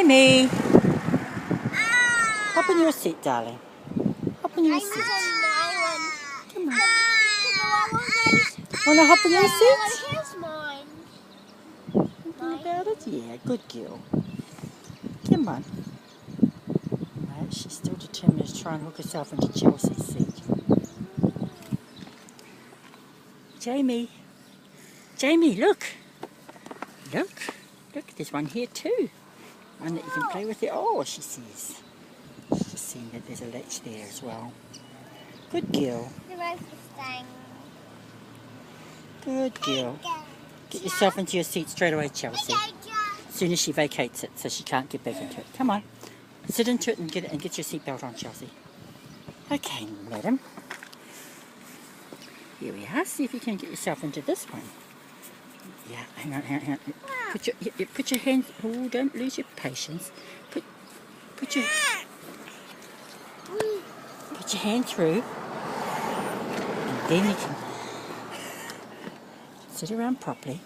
Jamie! Hop in your seat, darling. Hop in your seat. Come on. Want to hop in your seat? Here's mine. Thinking about it? Yeah, good girl. Come on. No, she's still determined to try and hook herself into Chelsea's seat. Jamie. Jamie, look. Look. Look, there's one here too. One that you can play with. Oh, she sees. She's just seen that there's a latch there as well. Good girl. The rest is staying. Good girl. Get yourself into your seat straight away, Chelsea. As soon as she vacates it, so she can't get back into it. Come on. Sit into it and get your seatbelt on, Chelsea. Okay, madam. Here we are. See if you can get yourself into this one. Yeah, hang on. Put your hands. Oh, don't lose your patience. Put your hand through, and then you can sit around properly.